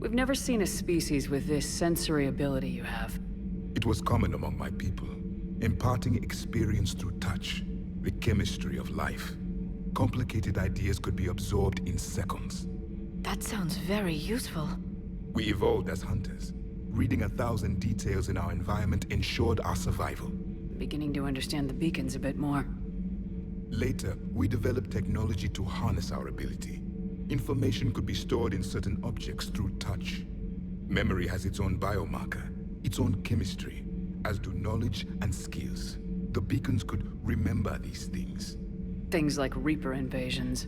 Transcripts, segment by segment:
We've never seen a species with this sensory ability you have. It was common among my people, imparting experience through touch, the chemistry of life. Complicated ideas could be absorbed in seconds. That sounds very useful. We evolved as hunters. Reading 1,000 details in our environment ensured our survival. Beginning to understand the beacons a bit more. Later, we developed technology to harness our ability. Information could be stored in certain objects through touch. Memory has its own biomarker, its own chemistry, as do knowledge and skills. The beacons could remember these things. Things like Reaper invasions.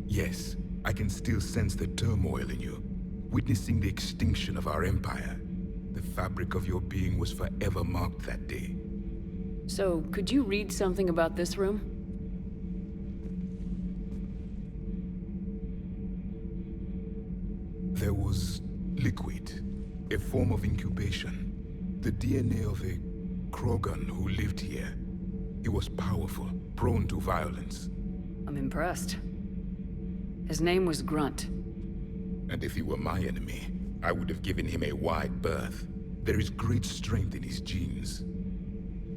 Yes, I can still sense the turmoil in you, witnessing the extinction of our empire. The fabric of your being was forever marked that day. So, could you read something about this room? There was liquid, a form of incubation. The DNA of a Krogan who lived here. He was powerful, prone to violence. I'm impressed. His name was Grunt. And if he were my enemy, I would have given him a wide berth. There is great strength in his genes.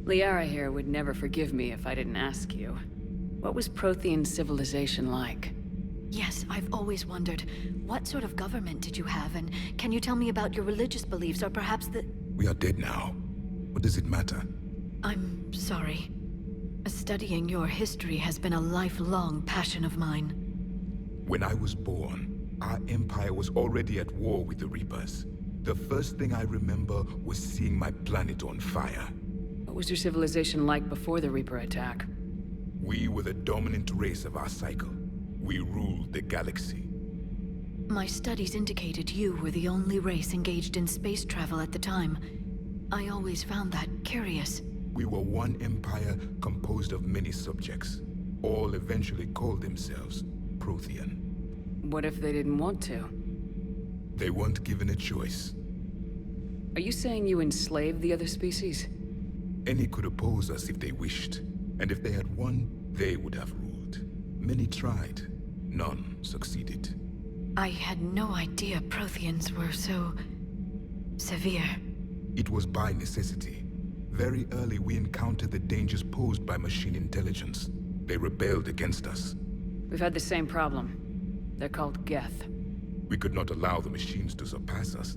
Liara here would never forgive me if I didn't ask you. What was Prothean civilization like? Yes, I've always wondered, what sort of government did you have, and can you tell me about your religious beliefs, or perhaps the... We are dead now. What does it matter? I'm sorry. Studying your history has been a lifelong passion of mine. When I was born, our empire was already at war with the Reapers. The first thing I remember was seeing my planet on fire. What was your civilization like before the Reaper attack? We were the dominant race of our cycle. We ruled the galaxy. My studies indicated you were the only race engaged in space travel at the time. I always found that curious. We were one empire composed of many subjects. All eventually called themselves Prothean. What if they didn't want to? They weren't given a choice. Are you saying you enslaved the other species? Any could oppose us if they wished. And if they had won, they would have ruled. Many tried. None succeeded. I had no idea Protheans were so... severe. It was by necessity. Very early we encountered the dangers posed by machine intelligence. They rebelled against us. We've had the same problem. They're called Geth. We could not allow the machines to surpass us.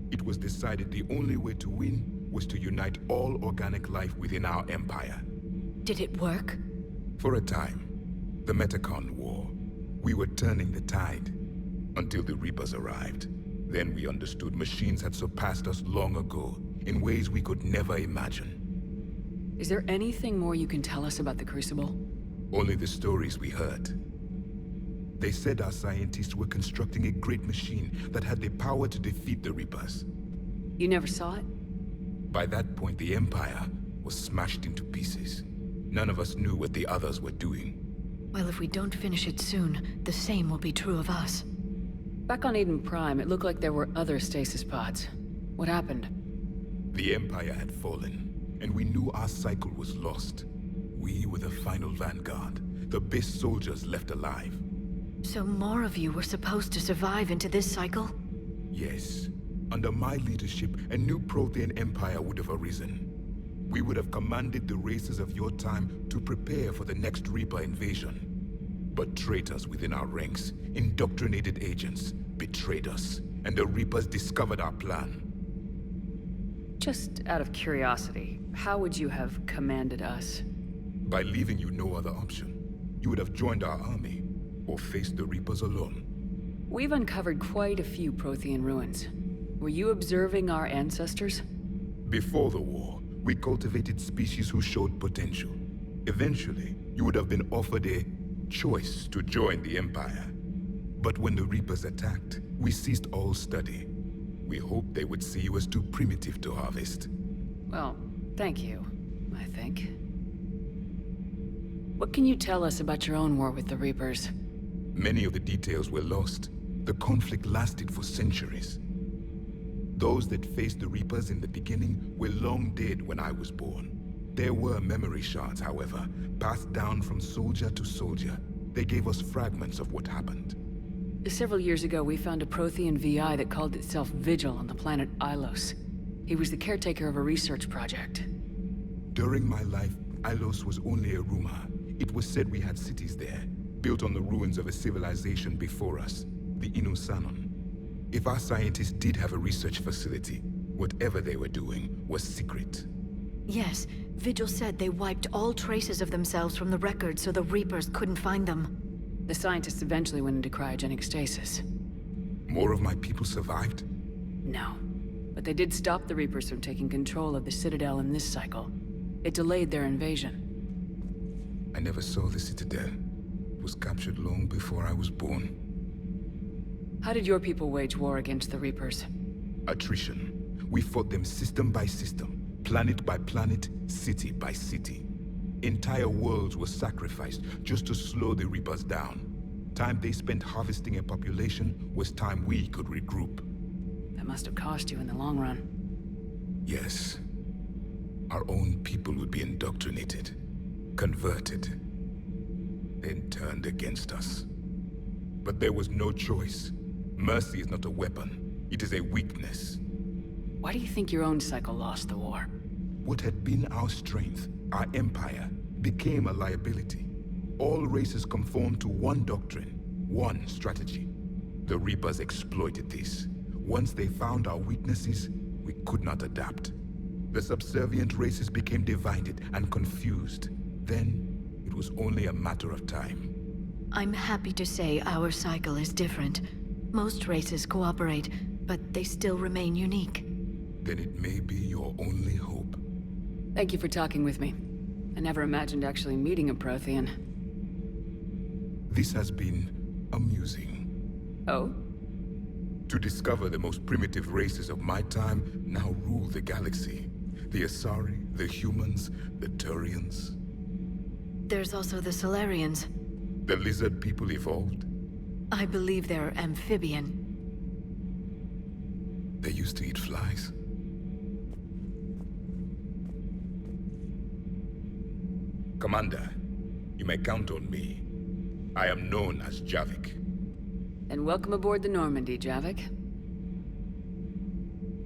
It was decided the only way to win was to unite all organic life within our empire. Did it work? For a time. The Metacon War. We were turning the tide. Until the Reapers arrived. Then we understood machines had surpassed us long ago, in ways we could never imagine. Is there anything more you can tell us about the Crucible? Only the stories we heard. They said our scientists were constructing a great machine that had the power to defeat the Reapers. You never saw it? By that point, the Empire was smashed into pieces. None of us knew what the others were doing. Well, if we don't finish it soon, the same will be true of us. Back on Eden Prime, it looked like there were other stasis pods. What happened? The Empire had fallen, and we knew our cycle was lost. We were the final vanguard, the best soldiers left alive. So more of you were supposed to survive into this cycle? Yes. Under my leadership, a new Prothean empire would have arisen. We would have commanded the races of your time to prepare for the next Reaper invasion. But traitors within our ranks, indoctrinated agents, betrayed us, and the Reapers discovered our plan. Just out of curiosity, how would you have commanded us? By leaving you no other option. You would have joined our army, or faced the Reapers alone. We've uncovered quite a few Prothean ruins. Were you observing our ancestors? Before the war, we cultivated species who showed potential. Eventually, you would have been offered a choice to join the Empire. But when the Reapers attacked, we ceased all study. We hoped they would see you as too primitive to harvest. Well, thank you, I think. What can you tell us about your own war with the Reapers? Many of the details were lost. The conflict lasted for centuries. Those that faced the Reapers in the beginning were long dead when I was born. There were memory shards, however, passed down from soldier to soldier. They gave us fragments of what happened. Several years ago, we found a Prothean VI that called itself Vigil on the planet Ilos. He was the caretaker of a research project. During my life, Ilos was only a rumor. It was said we had cities there, built on the ruins of a civilization before us, the Inusanon. If our scientists did have a research facility, whatever they were doing was secret. Yes, Vigil said they wiped all traces of themselves from the records so the Reapers couldn't find them. The scientists eventually went into cryogenic stasis. More of my people survived? No. But they did stop the Reapers from taking control of the Citadel in this cycle. It delayed their invasion. I never saw the Citadel. It was captured long before I was born. How did your people wage war against the Reapers? Attrition. We fought them system by system, planet by planet, city by city. Entire worlds were sacrificed just to slow the Reapers down. Time they spent harvesting a population was time we could regroup. That must have cost you in the long run. Yes. Our own people would be indoctrinated, converted, then turned against us. But there was no choice. Mercy is not a weapon. It is a weakness. Why do you think your own cycle lost the war? What had been our strength, our empire, became a liability. All races conformed to one doctrine, one strategy. The Reapers exploited this. Once they found our weaknesses, we could not adapt. The subservient races became divided and confused. Then, it was only a matter of time. I'm happy to say our cycle is different. Most races cooperate, but they still remain unique. Then it may be your only hope. Thank you for talking with me. I never imagined actually meeting a Prothean. This has been amusing. Oh? To discover the most primitive races of my time now rule the galaxy. The Asari, the humans, the Turians. There's also the Solarians. The lizard people evolved. I believe they're amphibian. They used to eat flies. Commander, you may count on me. I am known as Javik. And welcome aboard the Normandy, Javik.